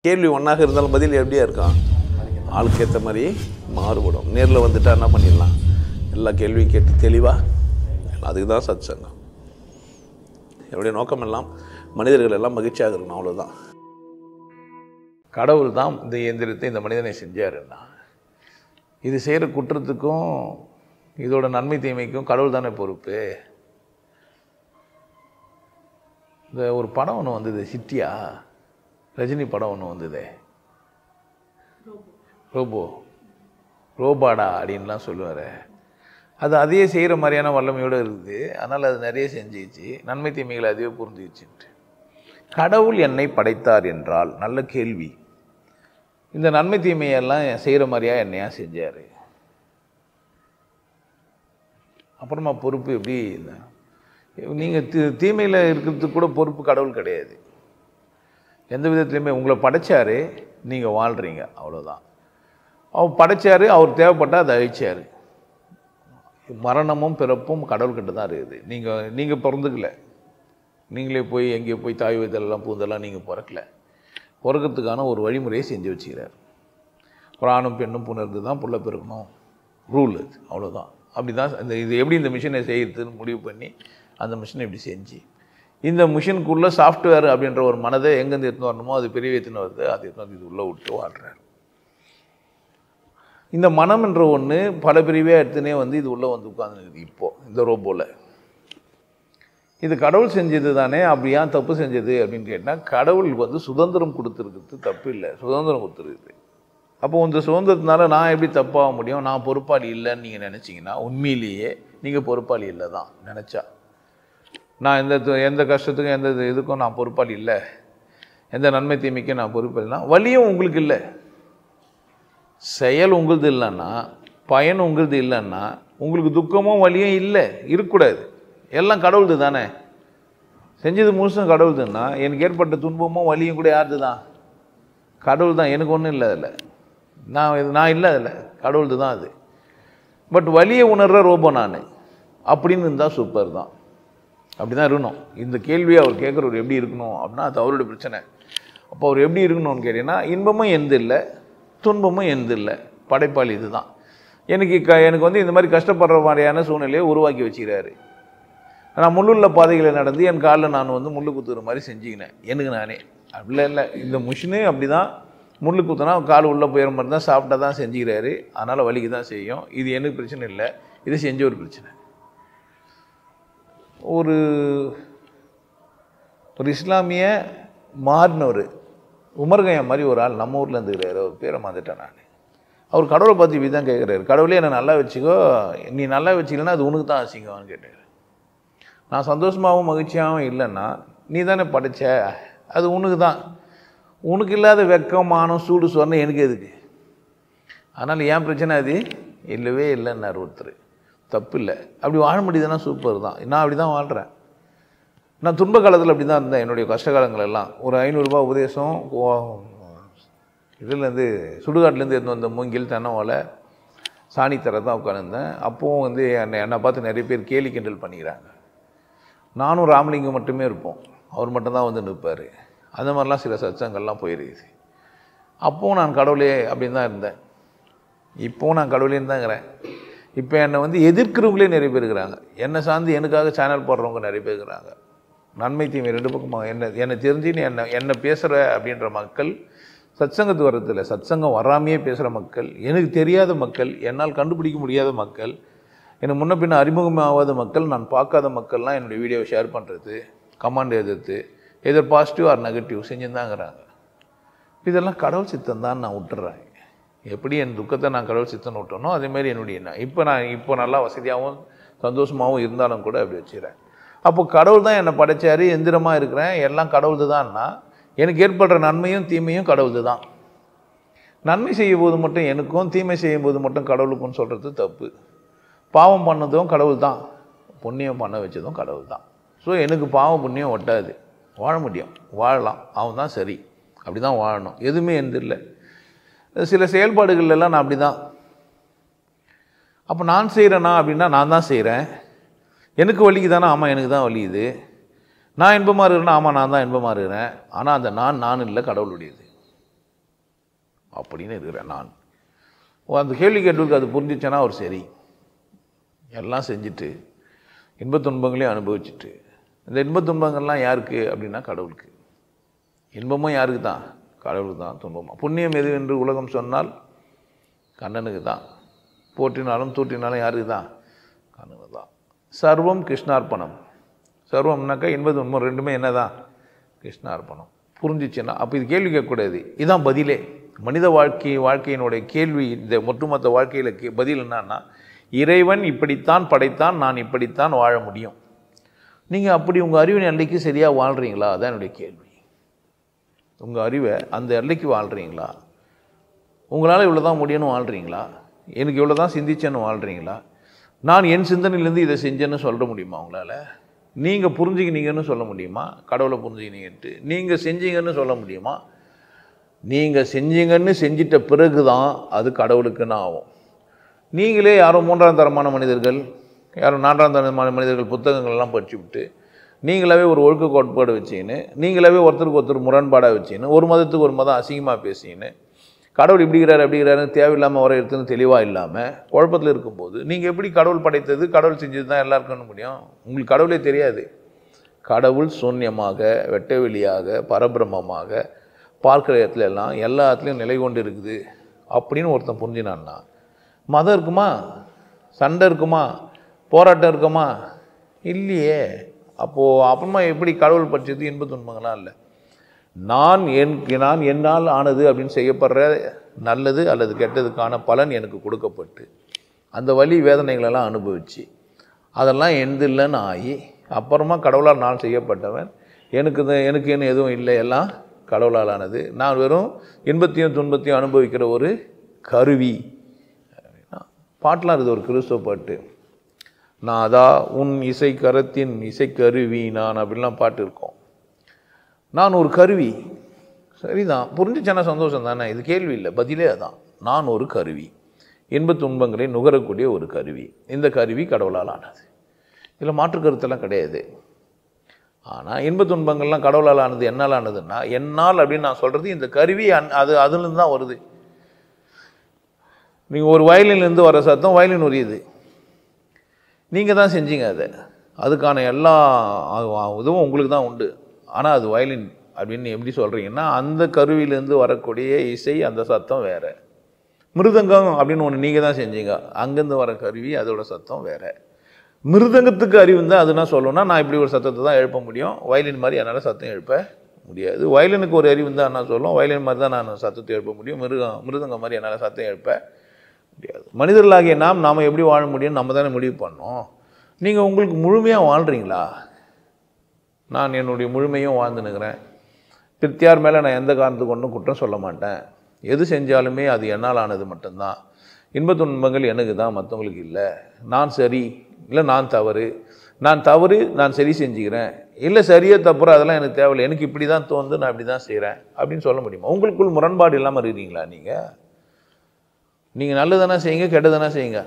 கேள்வி ஒன்றாக இருந்தாலும் பதில் எப்படியா இருக்கும்? ஆளுக்கு ஏற்ற மாதிரி மாறுபடும். நேரில் வந்துட்டா என்ன பண்ணிடலாம்? எல்லா கேள்வியும் கேட்டு தெளிவாக, அதுக்கு தான் சத் சங்கம். என்னுடைய நோக்கம் எல்லாம் மனிதர்கள் எல்லாம் மகிழ்ச்சியாக இருக்கணும், அவ்வளோதான். கடவுள் தான் இந்த இயந்திரத்தை இந்த மனிதனை செஞ்சாருன்னா, இது செய்கிற குற்றத்துக்கும் இதோட நன்மை தீமைக்கும் கடவுள் தானே பொறுப்பு. இந்த ஒரு படம் ஒன்று வந்தது, சிட்டியா ரஜினி படம் ஒன்று வந்தது, ரோபாடா அப்படின்லாம் சொல்லுவார். அது அதையே செய்கிற மாதிரியான வல்லமையோடு இருக்குது. அதனால் அது நிறைய செஞ்சிச்சு, நன்மை தீமைகளை அதுவே புரிஞ்சிச்சுன்ட்டு. கடவுள் என்னை படைத்தார் என்றால் நல்ல கேள்வி, இந்த நன்மை தீமையெல்லாம் செய்கிற மாதிரியா என்னையா செஞ்சார்? அப்புறமா பொறுப்பு எப்படி? நீங்கள் தீமையில் இருக்கிறதுக்கு கூட பொறுப்பு கடவுள் கிடையாது. எந்த விதத்துலையுமே உங்களை படைச்சார், நீங்கள் வாழ்கிறீங்க, அவ்வளோதான். அவர் படைச்சார், அவர் தேவைப்பட்டால் அதை அழிச்சார். மரணமும் பிறப்பும் கடவுள்கிட்ட தான் இருக்குது. நீங்கள் பிறந்துக்கல, நீங்களே போய் எங்கேயோ போய் தாய் வயதெல்லாம் பூந்தெல்லாம் நீங்கள் பிறக்கல. பிறக்கிறதுக்கான ஒரு வழிமுறையை செஞ்சு வச்சுக்கிறார். ஒரு ஆணும் பெண்ணும் புணர்ந்து தான் புள்ள பிறக்கணும், ரூல் அது, அவ்வளோதான். அப்படி தான் இது எப்படி இந்த மிஷினை செய்யறதுன்னு முடிவு பண்ணி அந்த மிஷினை இப்படி செஞ்சு, இந்த மிஷினுக்குள்ளே சாஃப்ட்வேர் அப்படின்ற ஒரு மனதை எங்கேருந்து எடுத்துன்னு வரணுமோ அது பெரிய எடுத்துன்னு வருது, அது எடுத்துன்னு வந்து இது உள்ளே விட்டு வாழ்கிறார். இந்த மனம் என்ற ஒன்று பல பிரிவாக எடுத்துனே வந்து இது உள்ளே வந்து உட்காந்துருக்குது. இப்போது இந்த ரோபோவில் இது கடவுள் செஞ்சது தானே, அப்படி ஏன் தப்பு செஞ்சது அப்படின்னு கேட்டால், கடவுளுக்கு வந்து சுதந்திரம் கொடுத்துருக்குறது தப்பு இல்லை, சுதந்திரம் கொடுத்துருக்குது. அப்போ இந்த சுதந்திரத்தினால நான் எப்படி தப்பாக முடியும்? நான் பொறுப்பாளி இல்லைன்னு நீங்கள் நினச்சிங்கன்னா உண்மையிலேயே நீங்கள் பொறுப்பாளி இல்லை தான். நினச்சா நான் எந்த கஷ்டத்துக்கும் எந்த இதுக்கும் நான் பொறுப்பாளி இல்லை, எந்த நன்மை தீமைக்கும் நான் பொறுப்பு இல்லைன்னா, வலியும் உங்களுக்கு இல்லை, செயல் உங்களுது இல்லைன்னா, பயன் உங்களுது இல்லைன்னா, உங்களுக்கு துக்கமும் வலியும் இல்லை, இருக்கக்கூடாது. எல்லாம் கடவுள்து தானே, செஞ்சது முழுசும் கடவுள்துன்னா எனக்கு ஏற்பட்ட துன்பமும் வலியும் கூட யாருது தான்? கடவுள் தான். எனக்கு ஒன்றும் இல்லை அதில், நான் இல்லை அதில், கடவுள்து தான் அது. பட் வலியை உணர்கிற ரோபோ நான் அப்படின்னு இருந்தால் சூப்பர் தான். அப்படி தான் இருக்கணும். இந்த கேள்வியை அவர் கேட்குறவர் எப்படி இருக்கணும் அப்படின்னா அது அவரோட பிரச்சனை. அப்போ அவர் எப்படி இருக்கணும்னு கேட்டீங்கன்னா, இன்பமும் எந்த இல்லை, துன்பமும் எந்த இல்லை, படைப்பாளி இது தான். எனக்கு வந்து இந்த மாதிரி கஷ்டப்படுற மாதிரியான சூழ்நிலையை உருவாக்கி வச்சுக்கிறாரு. நான் முள்ளுள்ள பாதைகளை நடந்து என் காலில் நான் வந்து முள்ளு குத்துற மாதிரி செஞ்சுக்கினேன் எனக்கு நானே. அப்படிலாம் இல்லை, இந்த மிஷினு அப்படி தான். முள்ளு குத்துனா கால் உள்ளே போயிற மாதிரி தான், சாப்பிட்டா தான் செஞ்சுக்கிறாரு. அதனால் வலிக்கு தான் செய்யும். இது எனக்கு பிரச்சனை இல்லை, இது செஞ்ச ஒரு பிரச்சனை. ஒரு இஸ்லாமிய மாறினவர் உமர்கயா மாதிரி ஒரு ஆள் நம்ம ஊரில் இருந்துக்கிறாரு, அவர் பேரை மாந்துட்டேன் நான். அவர் கடவுளை பார்த்து இப்படி தான் கேட்குறாரு, கடவுளே என்னை நல்லா வச்சுக்கோ, நீ நல்லா வச்சுக்கலன்னா அது உனக்கு தான் அசிங்கம்னு கேட்டார். நான் சந்தோஷமாகவும் மகிழ்ச்சியாகவும் இல்லைன்னா, நீ தானே படைச்ச, அது உனக்கு தான். உனக்கு இல்லாத வெக்கம் மானம் சூடு சொன்ன எனக்கு எதுக்கு? அதனால் ஏன் பிரச்சனை அது இல்லவே இல்லைன்னார் ஒருத்தர். தப்பு இல்லை, அப்படி வாழ முடியுதுன்னா சூப்பர் தான். நான் அப்படி தான் வாழ்கிறேன். நான் துன்ப காலத்தில் அப்படி தான் இருந்தேன். என்னுடைய கஷ்ட காலங்களெல்லாம் ஒரு 500 ரூபா உபதேசம், இதுலேருந்து சுடுகாட்டிலேருந்து எடுத்து வந்த மூங்கில் தென்னை ஓலை சாணி தர தான் உட்காந்துருந்தேன். அப்போவும் வந்து என்னை பார்த்து நிறைய பேர் கேலி கிண்டல் பண்ணிக்கிறாங்க. நானும் ராமலிங்கம் மட்டுமே இருப்போம், அவர் மட்டும்தான் வந்து நிற்பார். அந்த மாதிரிலாம் சில சச்சங்கள்லாம் போயிருக்குது. அப்போவும் நான் கடவுளே அப்படின்னு தான் இருந்தேன், இப்போவும் நான் கடவுளேன்னு தான் இருக்கிறேன். இப்போ என்னை வந்து எதிர்க்கிறவங்களே நிறைய பேர் இருக்கிறாங்க, என்னை சார்ந்து எனக்காக சேனல் போடுறவங்க நிறைய பேர் இருக்கிறாங்க. நன்மை தீமை ரெண்டு பக்கமாக என்னை தெரிஞ்சுன்னு என்னை பேசுகிற அப்படின்ற மக்கள் சத்சங்கத்துக்கு வர்றதில்லை, சத்சங்கம் வராமையே பேசுகிற மக்கள், எனக்கு தெரியாத மக்கள், என்னால் கண்டுபிடிக்க முடியாத மக்கள், எனக்கு முன்ன பின்ன அறிமுகமாகாத மக்கள், நான் பார்க்காத மக்கள்லாம் என்னுடைய வீடியோவை ஷேர் பண்ணுறது, கமெண்ட் எழுதுறது, எதர் பாசிட்டிவ் ஆர் நெகட்டிவ் செஞ்சுருந்தாங்கிறாங்க. இதெல்லாம் கடவுள் சித்தம் தான் நான் விட்டுறேன். எப்படி என் துக்கத்தை நான் கடவுள் சித்தம் விட்டனோ அதேமாதிரி என்னுடைய இப்போ நல்லா வசதியாகவும் சந்தோஷமாகவும் இருந்தாலும் கூட அப்படி வச்சுக்கிறேன். அப்போ கடவுள் தான் என்னை படைச்சார், எந்திரமாக இருக்கிறேன், எல்லாம் கடவுள்து தான்னா எனக்கு ஏற்படுற நன்மையும் தீமையும் கடவுள்து தான். நன்மை செய்யும் போது மட்டும் எனக்கும், தீமை செய்யும் போது மட்டும் கடவுளுக்குன்னு சொல்கிறது தப்பு. பாவம் பண்ணதும் கடவுள் தான், புண்ணியம் பண்ண வச்சதும் கடவுள் தான். ஸோ எனக்கு பாவம் புண்ணியம் ஒட்டாது, வாழ முடியும், வாழலாம், அவன் தான் சரி, அப்படி தான் வாழணும், எதுவுமே எந்த இல்லை. சில செயல்பாடுகள்லாம் நான் அப்படி தான். அப்போ நான் செய்கிறேன்னா அப்படின்னா நான் தான் செய்கிறேன், எனக்கு வலிக்குதானா? ஆமாம் எனக்கு தான் வலிக்குது. நான் இன்பமாக இருக்கிறேன்னா ஆமாம் நான் தான் இன்பமாக இருக்கிறேன். ஆனால் அந்த நான் இல்லை, கடவுளுடையது. அப்படின்னு இருக்கிறேன் நான். அந்த கேள்வி கேட்டதுக்கு அது புரிஞ்சிச்சேன்னா அவர் சரி, எல்லாம் செஞ்சுட்டு இன்பத் துன்பங்களையும் அனுபவிச்சுட்டு, இந்த இன்பத் துன்பங்கள்லாம் யாருக்கு அப்படின்னா கடவுளுக்கு. இன்பமும் யாருக்கு தான்? கடவுளுக்கு தான். துன்பமாக புண்ணியம் எது என்று உலகம் சொன்னால் கண்ணனுக்கு தான். போற்றினாலும் தூற்றினாலும் யாருக்கு தான்? கண்ணனுக்கு தான். சர்வம் கிருஷ்ணார்ப்பணம். சர்வம்னாக்கா இன்பத் துன்பம் ரெண்டுமே என்ன தான்? கிருஷ்ணார்ப்பணம். புரிஞ்சிச்சுன்னா அப்போ இது கேள்வி கேட்கக்கூடாது. இதுதான் பதிலே. மனித வாழ்க்கையினுடைய கேள்வி, இந்த ஒட்டுமொத்த வாழ்க்கையில் பதில் என்னன்னா, இறைவன் இப்படித்தான் படைத்தான், நான் இப்படித்தான் வாழ முடியும். நீங்கள் அப்படி உங்கள் அறிவின் எல்லைக்கு சரியாக வாழ்கிறீங்களா? அதான் என்னுடைய கேள்வி. உங்கள் அறிவை அந்த எல்லைக்கு வாழ்கிறீங்களா? உங்களால் இவ்வளோ தான் முடியும்னு வாழ்கிறீங்களா? எனக்கு இவ்வளோ தான் சிந்திச்சேன்னு வாழ்கிறீங்களா? நான் என் சிந்தனையிலேருந்து இதை செஞ்சேன்னு சொல்ல முடியுமா உங்களால்? நீங்கள் புரிஞ்சுக்கினீங்கன்னு சொல்ல முடியுமா? கடவுளை புரிஞ்சுக்கினீங்கன்ட்டு நீங்கள் செஞ்சீங்கன்னு சொல்ல முடியுமா? நீங்கள் செஞ்சீங்கன்னு செஞ்சிட்ட பிறகு தான் அது கடவுளுக்குன்னு ஆகும். நீங்களே யாரோ 3ஆம் தரமான மனிதர்கள், யாரோ 4ஆம் தரமான மனிதர்கள் புத்தகங்கள்லாம் படிச்சு விட்டு நீங்களாவே ஒரு ஒழுக்க கோட்பாடு வச்சின்னு, நீங்களாவே ஒருத்தருக்கு ஒருத்தர் முரண்பாடாக வச்சின்னு, ஒரு மதத்துக்கு ஒரு மதம் அசிங்கமாக பேசின்னு, கடவுள் இப்படிங்கிறாரு அப்படிங்கிறாருன்னு தேவையில்லாமல் வர எடுத்துன்னு தெளிவாக இல்லாமல் குழப்பத்தில் இருக்கும்போது நீங்கள் எப்படி கடவுள் படைத்தது, கடவுள் செஞ்சது தான் எல்லாருக்கும் முடியும்? உங்களுக்கு கடவுளே தெரியாது. கடவுள் சூன்யமாக, வெட்டவெளியாக, பரபிரமமாக பார்க்குற இடத்துல எல்லாம் எல்லா இடத்துலையும் நிலை கொண்டு இருக்குது அப்படின்னு ஒருத்தன் புரிஞ்சினான்னா, மதம் இருக்குமா? சண்டை இருக்குமா? போராட்டம் இருக்குமா? இல்லையே. அப்போது அப்புறமா எப்படி கடவுள் பட்சது இன்பத் துன்பங்களாம் இல்லை. நான் என்னால் ஆனது அப்படின்னு செய்யப்படுற நல்லது அல்லது கெட்டதுக்கான பலன் எனக்கு கொடுக்கப்பட்டு அந்த வலி வேதனைகளெல்லாம் அனுபவித்து அதெல்லாம் எந்த இல்லைன்னு ஆகி அப்புறமா கடவுளால் நான் செய்யப்பட்டவன், எனக்கு என்ன எதுவும் இல்லை, எல்லாம் கடவுளால் ஆனது, நான் வெறும் இன்பத்தையும் துன்பத்தையும் அனுபவிக்கிற ஒரு கருவி. பாட்டெலாம் இருக்குது, ஒரு கிறிஸ்துவ பாட்டு. நான் அதான் உன் இசை கரத்தின் இசைக்கருவி நான் அப்படின்லாம் பாட்டு இருக்கும். நான் ஒரு கருவி. சரிதான், புரிஞ்சிச்சேன்னா சந்தோஷம் தானே? இது கேள்வி இல்லை, பதிலே அதான். நான் ஒரு கருவி, இன்பத் துன்பங்களை நுகரக்கூடிய ஒரு கருவி. இந்த கருவி கடவுளால் ஆனது, இதில் மாற்று கருத்தெல்லாம் கிடையாது. ஆனால் இன்பத் துன்பங்கள்லாம் கடவுளால் ஆனது, என்னால் ஆனதுன்னா, என்னால் அப்படின்னு நான் சொல்கிறது இந்த கருவி அதுலேருந்து தான் வருது. நீங்கள் ஒரு வயலின்லேருந்து வர சத்தம் வயலின் உரியுது, நீங்கள் தான் செஞ்சீங்க அதை, அதுக்கான எல்லா இதுவும் உங்களுக்கு தான் உண்டு. ஆனால் அது வயலின் அப்படின்னு எப்படி சொல்கிறீங்கன்னா, அந்த கருவியிலேருந்து வரக்கூடிய இசை, அந்த சத்தம் வேறு. மிருதங்கம் அப்படின்னு ஒன்று நீங்கள் தான் செஞ்சீங்க, அங்கேருந்து வர கருவி, அதோட சத்தம் வேறு. மிருதங்கத்துக்கு அறிவு இருந்தால் அது என்ன சொல்லணும்னா, நான் இப்படி ஒரு சத்தத்தை தான் எழுப்ப முடியும், வயலின் மாதிரி என்னால் சத்தம் எழுப்ப முடியாது. வயலினுக்கு ஒரு அறிவு இருந்தால் என்ன சொல்லும், வயலின் மாதிரி தான் நான் சத்தத்தை எழுப்ப முடியும், மிருதங்கம் மாதிரி என்னால் சத்தம் எழுப்ப முடியாது. மனிதர்களாகிய நாம் எப்படி வாழ முடியும்னு நம்ம தானே முடிவு பண்ணோம். நீங்கள் உங்களுக்கு முழுமையாக வாழ்கிறீங்களா? நான் என்னுடைய முழுமையும் வாழ்ந்துனுக்கிறேன். பிரித்தியார் மேலே நான் எந்த காரணத்துக்கு ஒன்றும் குற்றம் சொல்ல மாட்டேன். எது செஞ்சாலுமே அது என்னால் ஆனது மட்டும்தான். இன்பத் துன்பங்கள் எனக்கு தான், மற்றவங்களுக்கு இல்லை. நான் சரி இல்லை நான் தவறு, நான் சரி செஞ்சுக்கிறேன், இல்லை சரியே தப்புற அதெல்லாம் எனக்கு தேவையில்லை, எனக்கு இப்படி தான் தோணுது, நான் இப்படி தான் செய்கிறேன் அப்படின்னு சொல்ல முடியுமா? உங்களுக்குள் முரண்பாடு இல்லாமல் இருக்கிறீங்களா? நீங்கள் நல்லதானே செய்யுங்க, கெட்டதானே செய்யுங்க,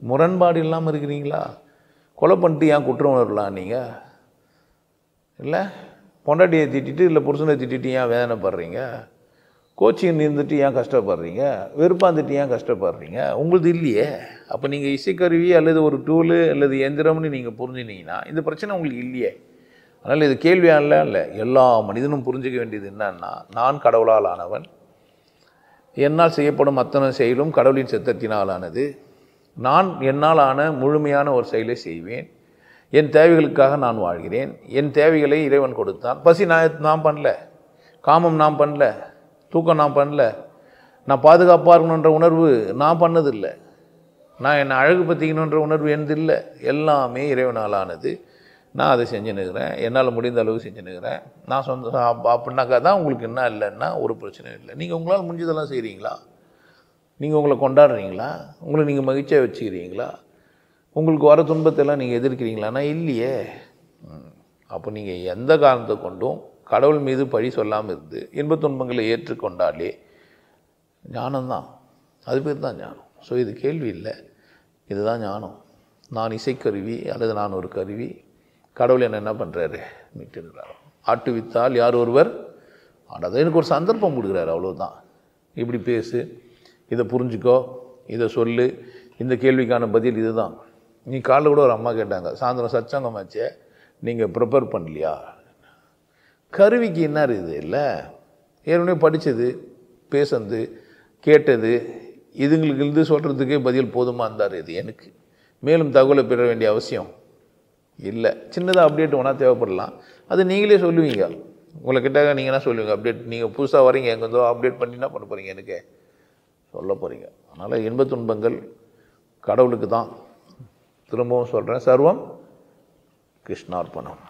முரண்பாடு இல்லாமல் இருக்கிறீங்களா? கொலை பண்ணிட்டு ஏன் குற்ற உணரலாம்? நீங்கள் இல்லை பொண்டாட்டியை திட்டிட்டு இல்லை புருஷனை திட்டிட்டு ஏன் வேதனைப்படுறீங்க? கோச்சிங் இருந்துட்டு ஏன் கஷ்டப்படுறீங்க? வெறுப்பாந்துட்டு ஏன் கஷ்டப்படுறீங்க? உங்களுது இல்லையே. அப்போ நீங்கள் இசைக்கருவி அல்லது ஒரு டூலு அல்லது எந்திரம்னு நீங்கள் புரிஞ்சுனீங்கன்னா இந்த பிரச்சனை உங்களுக்கு இல்லையே. அதனால் இது கேள்வியால இல்லை, எல்லா மனிதனும் புரிஞ்சிக்க வேண்டியது என்னன்னா, நான் கடவுளால் ஆனவன், என்னால் செய்யப்படும் அத்தனை செயலும் கடவுளின் சித்தத்தினால் ஆனது, நான் என்னால் ஆன முழுமையான ஒரு செயலை செய்வேன், என் தேவைகளுக்காக நான் வாழ்கிறேன், என் தேவைகளை இறைவன் கொடுத்தான். பசி நான் பண்ணல, காமம் நான் பண்ணல, தூக்கம் நான் பண்ணல, நான் பாதுகாப்பாக இருக்கணுன்ற உணர்வு நான் பண்ணதில்லை, நான் என்னை அழகு பற்றிக்கணுன்ற உணர்வு எனது இல்லை, எல்லாமே இறைவனால் ஆனது. நான் அதை செஞ்சுன்னுக்கிறேன், என்னால் முடிந்த அளவு செஞ்சுன்னுக்கிறேன். நான் அப்படின்னாக்கா தான் உங்களுக்கு என்ன இல்லைன்னா ஒரு பிரச்சனையும் இல்லை. நீங்கள் உங்களால் முடிஞ்சதெல்லாம் செய்கிறீங்களா? நீங்கள் உங்களை கொண்டாடுறீங்களா? உங்களை நீங்கள் மகிழ்ச்சியாக வச்சுக்கிறீங்களா? உங்களுக்கு வர துன்பத்தெல்லாம் நீங்கள் எதிர்க்கிறீங்களான்னா இல்லையே. அப்போ நீங்கள் எந்த காரணத்தை கொண்டும் கடவுள் மீது பழி சொல்லாமல் இருந்து இன்பத் துன்பங்களை ஏற்றுக்கொண்டாலே ஞானம்தான், அது பேர் தான் ஞானம். ஸோ இது கேள்வி இல்லை, இதுதான் ஞானம். நான் இசைக்கருவி அல்லது நான் ஒரு கருவி, கடவுள் என்ன பண்ணுறாரு, மீட்டுருக்கிறார். ஆட்டுவித்தால் யார் ஒருவர் ஆடாத, எனக்கு ஒரு சந்தர்ப்பம் கொடுக்குறாரு, அவ்வளோதான். இப்படி பேசு, இதை புரிஞ்சுக்கோ, இதை சொல்லு, இந்த கேள்விக்கான பதில் இதுதான். நீ காலைல கூட ஒரு அம்மா கேட்டாங்க, சாயந்தரம் சச்சங்கமாச்சே நீங்கள் ப்ரிப்பேர் பண்ணலையா? கருவிக்கு என்ன இருக்குது? இல்லை, ஏற்கனவே படித்தது, பேசுனது, கேட்டது, இதுங்களுக்கு இருந்து சொல்கிறதுக்கே பதில் போதுமா இருந்தார். இது எனக்கு மேலும் தகவலை பெற வேண்டிய அவசியம் இல்லை. சின்னதாக அப்டேட் வேணால் தேவைப்படலாம், அது நீங்களே சொல்லுவீங்க. உங்களை கிட்ட நீங்கள் என்ன சொல்லுவீங்க? அப்டேட் நீங்கள் புதுசாக வரீங்க, எங்கே இருந்தோ அப்டேட் பண்ணி என்ன பண்ண போகிறீங்க? எனக்கு சொல்ல போகிறீங்க. அதனால் இன்பத் துன்பங்கள் கடவுளுக்கு தான். திரும்பவும் சொல்கிறேன், சர்வம் கிருஷ்ணார்ப்பணம்.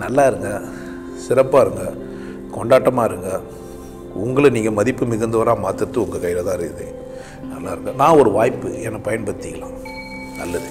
நல்லா இருங்க, சிறப்பாக இருங்க, கொண்டாட்டமாக இருங்க. உங்களை நீங்கள் மதிப்பு மிகுந்தவராக மாற்றுறது உங்கள் கையில் தான் இருக்குது. நல்லா இருங்க. நான் ஒரு வாய்ப்பு என்னை பயன்படுத்திக்கலாம். நல்லது.